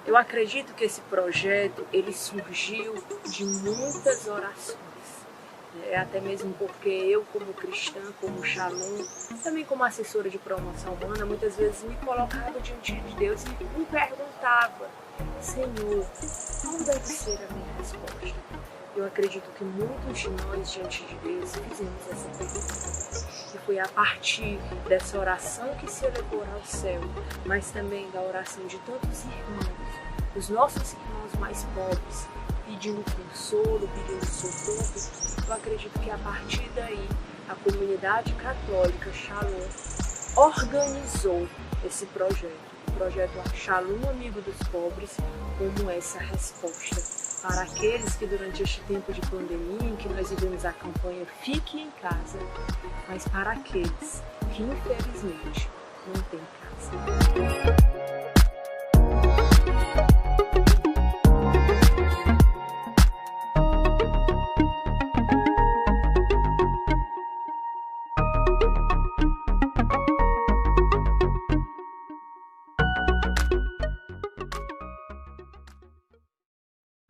Eu acredito que esse projeto, ele surgiu de muitas orações. Até mesmo porque eu, como cristã, como Shalom, também como assessora de promoção humana, muitas vezes me colocava diante de Deus e me perguntava: Senhor, qual deve ser a minha resposta? Eu acredito que muitos de nós, diante de Deus, fizemos essa pergunta. E foi a partir dessa oração que se elevou ao céu, mas também da oração de tantos irmãos, os nossos irmãos mais pobres, pedindo consolo, pedindo socorro. Eu acredito que a partir daí, a comunidade católica Shalom organizou esse projeto. O projeto Shalom Amigo dos Pobres, como essa resposta para aqueles que durante este tempo de pandemia, em que nós vivemos a campanha Fique em Casa, mas para aqueles que infelizmente não têm casa.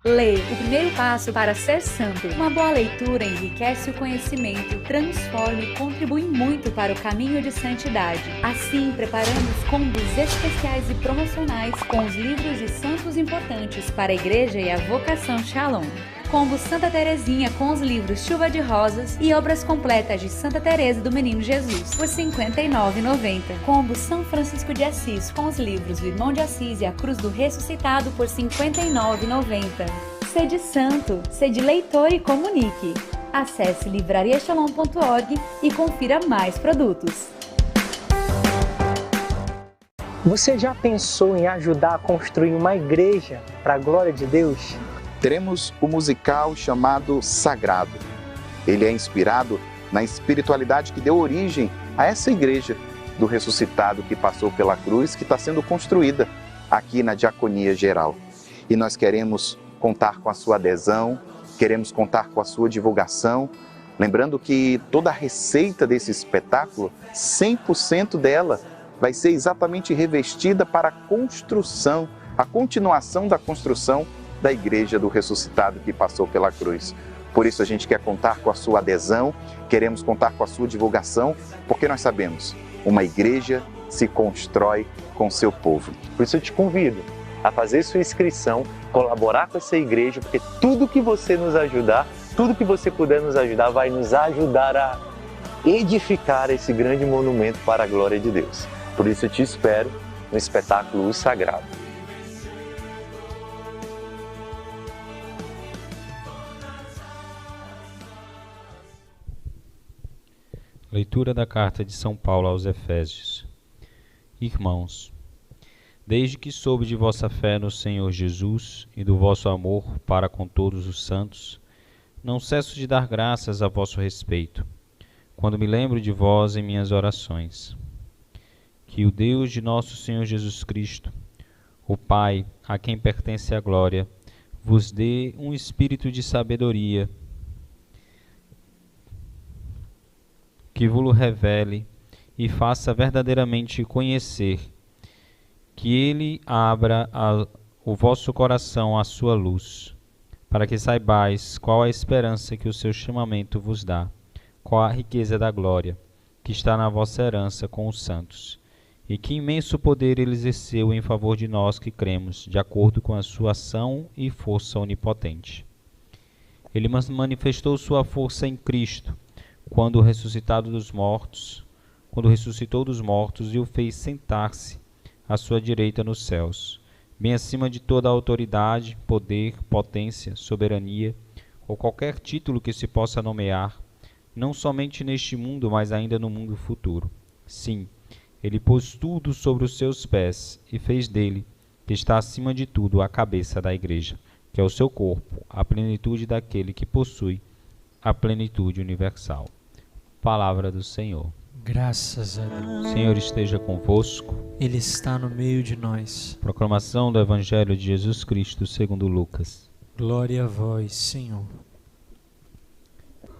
Ler, o primeiro passo para ser santo. Uma boa leitura enriquece o conhecimento, transforma e contribui muito para o caminho de santidade. Assim, preparamos combos especiais e promocionais com os livros de santos importantes para a Igreja e a vocação Shalom. Combo Santa Terezinha com os livros Chuva de Rosas e obras completas de Santa Teresa do Menino Jesus por R$ 59,90. Combo São Francisco de Assis com os livros do Irmão de Assis e a Cruz do Ressuscitado por R$ 59,90. Sede santo, sede leitor e comunique. Acesse livrariashalom.org e confira mais produtos. Você já pensou em ajudar a construir uma igreja para a glória de Deus? Teremos o musical chamado Sagrado. Ele é inspirado na espiritualidade que deu origem a essa igreja do ressuscitado que passou pela cruz, que está sendo construída aqui na Diaconia Geral. E nós queremos contar com a sua adesão, queremos contar com a sua divulgação, lembrando que toda a receita desse espetáculo, 100% dela, vai ser exatamente revestida para a construção, a continuação da construção da Igreja do Ressuscitado que passou pela cruz. Por isso a gente quer contar com a sua adesão, queremos contar com a sua divulgação, porque nós sabemos, uma igreja se constrói com seu povo. Por isso eu te convido a fazer sua inscrição, colaborar com essa igreja, porque tudo que você nos ajudar, tudo que você puder nos ajudar, vai nos ajudar a edificar esse grande monumento para a glória de Deus. Por isso eu te espero no espetáculo O Sagrado. Leitura da Carta de São Paulo aos Efésios. Irmãos, desde que soube de vossa fé no Senhor Jesus e do vosso amor para com todos os santos, não cesso de dar graças a vosso respeito, quando me lembro de vós em minhas orações. Que o Deus de nosso Senhor Jesus Cristo, o Pai, a quem pertence a glória, vos dê um espírito de sabedoria, que vos revele e faça verdadeiramente conhecer, que Ele abra o vosso coração à sua luz, para que saibais qual a esperança que o seu chamamento vos dá, qual a riqueza da glória que está na vossa herança com os santos, e que imenso poder Ele exerceu em favor de nós que cremos, de acordo com a sua ação e força onipotente. Ele manifestou sua força em Cristo, quando ressuscitou dos mortos e o fez sentar-se à sua direita nos céus, bem acima de toda a autoridade, poder, potência, soberania, ou qualquer título que se possa nomear, não somente neste mundo, mas ainda no mundo futuro. Sim, ele pôs tudo sobre os seus pés e fez dele, que está acima de tudo, a cabeça da igreja, que é o seu corpo, a plenitude daquele que possui a plenitude universal. Palavra do Senhor. Graças a Deus. O Senhor esteja convosco. Ele está no meio de nós. Proclamação do Evangelho de Jesus Cristo segundo Lucas. Glória a vós, Senhor.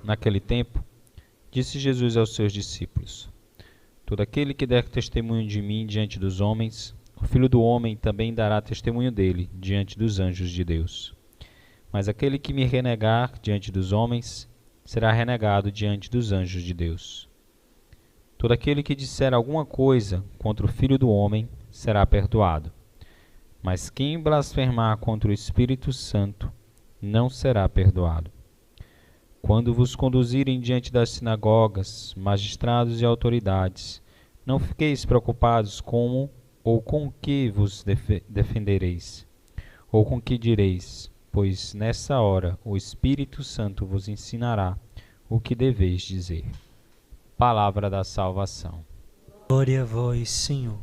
Naquele tempo, disse Jesus aos seus discípulos: todo aquele que der testemunho de mim diante dos homens, o Filho do Homem também dará testemunho dele diante dos anjos de Deus. Mas aquele que me renegar diante dos homens será renegado diante dos anjos de Deus. Todo aquele que disser alguma coisa contra o Filho do Homem será perdoado. Mas quem blasfemar contra o Espírito Santo não será perdoado. Quando vos conduzirem diante das sinagogas, magistrados e autoridades, não fiqueis preocupados como ou com que vos defendereis, ou com que direis, pois nessa hora o Espírito Santo vos ensinará o que deveis dizer. Palavra da salvação. Glória a vós, Senhor.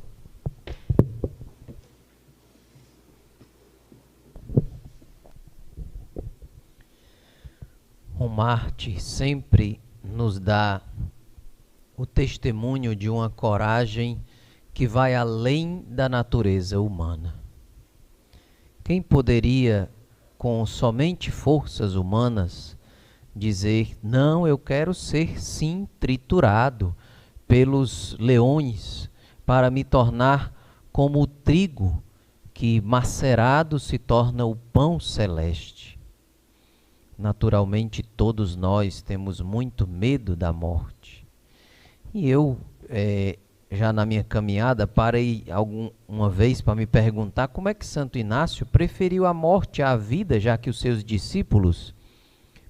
O Marte sempre nos dá o testemunho de uma coragem que vai além da natureza humana. Quem poderia, com somente forças humanas, dizer: não, eu quero ser sim triturado pelos leões para me tornar como o trigo que macerado se torna o pão celeste? Naturalmente, todos nós temos muito medo da morte. E eu, já na minha caminhada, parei uma vez para me perguntar como é que Santo Inácio preferiu a morte à vida, já que os seus discípulos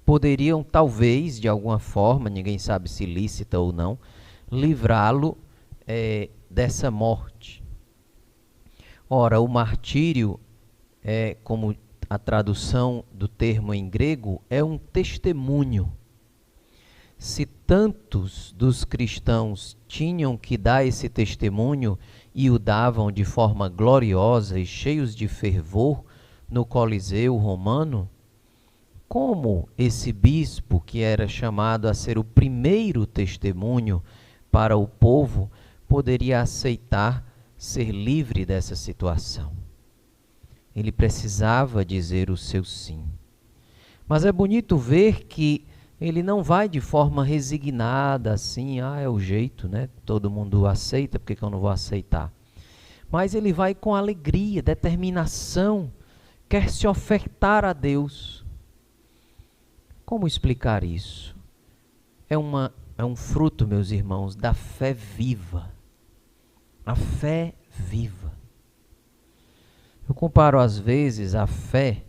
poderiam, talvez, de alguma forma, ninguém sabe se lícita ou não, livrá-lo dessa morte. Ora, o martírio, como a tradução do termo em grego, é um testemunho. Se tantos dos cristãos tinham que dar esse testemunho e o davam de forma gloriosa e cheios de fervor no Coliseu romano, como esse bispo, que era chamado a ser o primeiro testemunho para o povo, poderia aceitar ser livre dessa situação? Ele precisava dizer o seu sim. Mas é bonito ver que ele não vai de forma resignada, assim, é o jeito, né? Todo mundo aceita, por que eu não vou aceitar? Mas ele vai com alegria, determinação, quer se ofertar a Deus. Como explicar isso? É um fruto, meus irmãos, da fé viva. A fé viva. Eu comparo às vezes a fé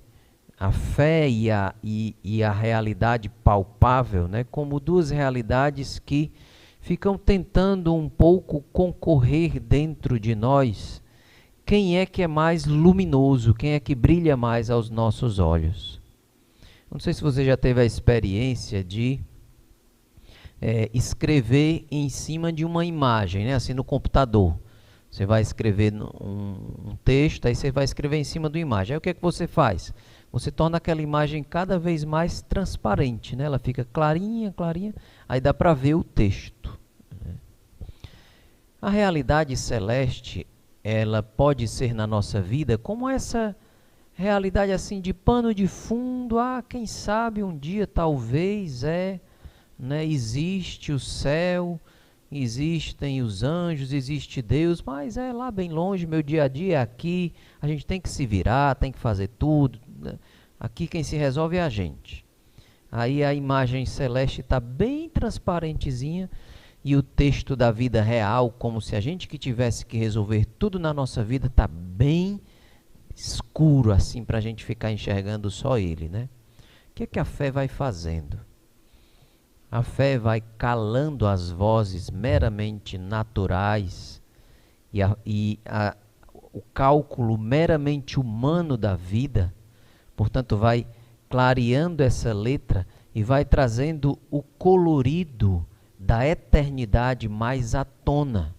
e a realidade palpável, né, como duas realidades que ficam tentando um pouco concorrer dentro de nós. Quem é que é mais luminoso? Quem é que brilha mais aos nossos olhos? Não sei se você já teve a experiência de escrever em cima de uma imagem, né, assim no computador. Você vai escrever um texto, aí você vai escrever em cima de uma imagem. Aí o que é que você faz? Você torna aquela imagem cada vez mais transparente, né? Ela fica clarinha, clarinha, aí dá para ver o texto. A realidade celeste, ela pode ser na nossa vida como essa realidade assim de pano de fundo. Quem sabe um dia talvez né? Existe o céu, existem os anjos, existe Deus, mas é lá bem longe, meu dia a dia é aqui, a gente tem que se virar, tem que fazer tudo, né? Aqui quem se resolve é a gente. Aí a imagem celeste está bem transparentezinha e o texto da vida real, como se a gente que tivesse que resolver tudo na nossa vida, está bem escuro assim para a gente ficar enxergando só ele, né? O que é que a fé vai fazendo? A fé vai calando as vozes meramente naturais e o cálculo meramente humano da vida, portanto vai clareando essa letra e vai trazendo o colorido da eternidade mais à tona.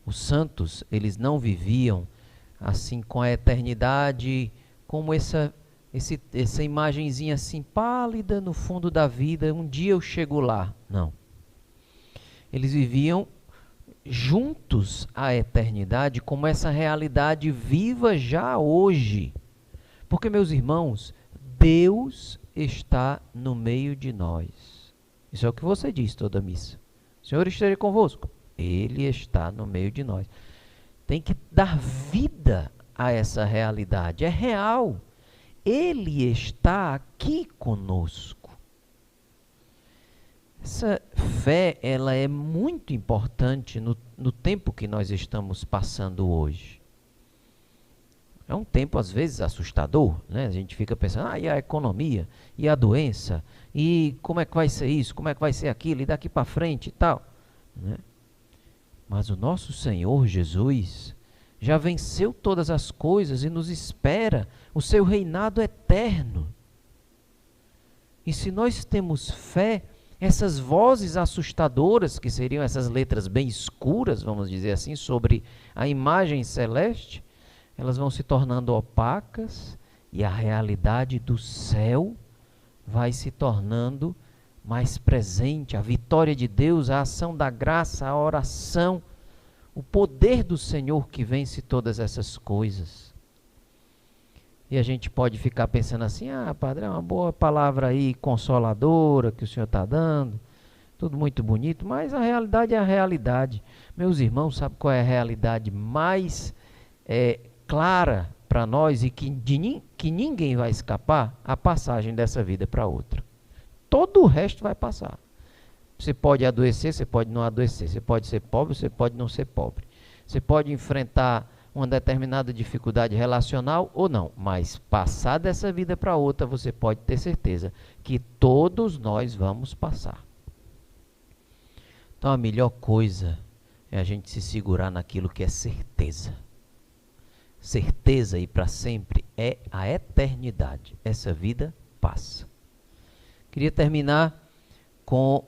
Os santos, eles não viviam assim com a eternidade como essa imagenzinha assim pálida no fundo da vida, um dia eu chego lá. Não. Eles viviam juntos à eternidade como essa realidade viva já hoje. Porque, meus irmãos, Deus está no meio de nós. Isso é o que você diz toda missa. O Senhor esteja convosco. Ele está no meio de nós. tem que dar vida a essa realidade. É real. Ele está aqui conosco. Essa fé, ela é muito importante no tempo que nós estamos passando hoje. É um tempo, às vezes, assustador, né? A gente fica pensando, e a economia, e a doença, e como é que vai ser isso, como é que vai ser aquilo, e daqui para frente e tal, né? Mas o nosso Senhor Jesus já venceu todas as coisas e nos espera o seu reinado eterno. E se nós temos fé, essas vozes assustadoras, que seriam essas letras bem escuras, vamos dizer assim, sobre a imagem celeste, elas vão se tornando opacas e a realidade do céu vai se tornando mais presente. A vitória de Deus, a ação da graça, a oração, o poder do Senhor que vence todas essas coisas. E a gente pode ficar pensando assim, padre, é uma boa palavra aí consoladora que o Senhor está dando, tudo muito bonito, mas a realidade é a realidade. Meus irmãos, sabe qual é a realidade mais clara para nós e que ninguém vai escapar? A passagem dessa vida para outra. Todo o resto vai passar. Você pode adoecer, você pode não adoecer. Você pode ser pobre, você pode não ser pobre. Você pode enfrentar uma determinada dificuldade relacional ou não. Mas passar dessa vida para outra, você pode ter certeza que todos nós vamos passar. Então a melhor coisa é a gente se segurar naquilo que é certeza. Certeza e para sempre é a eternidade. Essa vida passa. Queria terminar com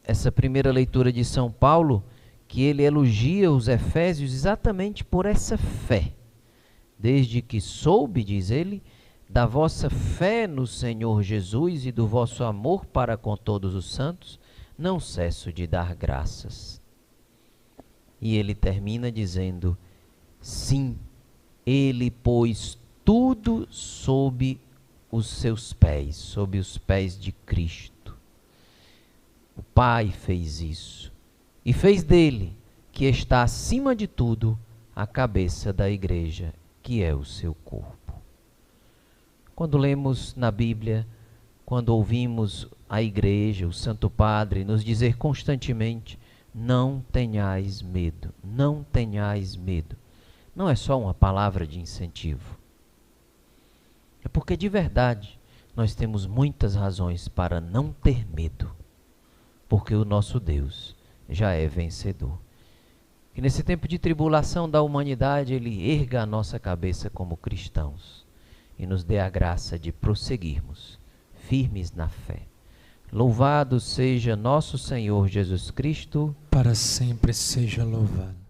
essa primeira leitura de São Paulo, que ele elogia os Efésios exatamente por essa fé. Desde que soube, diz ele, da vossa fé no Senhor Jesus e do vosso amor para com todos os santos, não cesso de dar graças. E ele termina dizendo, sim, ele pôs tudo sob os seus pés, sob os pés de Cristo. O Pai fez isso e fez dele, que está acima de tudo, a cabeça da igreja, que é o seu corpo. Quando lemos na Bíblia, quando ouvimos a igreja, o Santo Padre, nos dizer constantemente, não tenhais medo, não tenhais medo. Não é só uma palavra de incentivo. É porque de verdade nós temos muitas razões para não ter medo. Porque o nosso Deus já é vencedor. Que nesse tempo de tribulação da humanidade, Ele erga a nossa cabeça como cristãos e nos dê a graça de prosseguirmos firmes na fé. Louvado seja nosso Senhor Jesus Cristo. Para sempre seja louvado.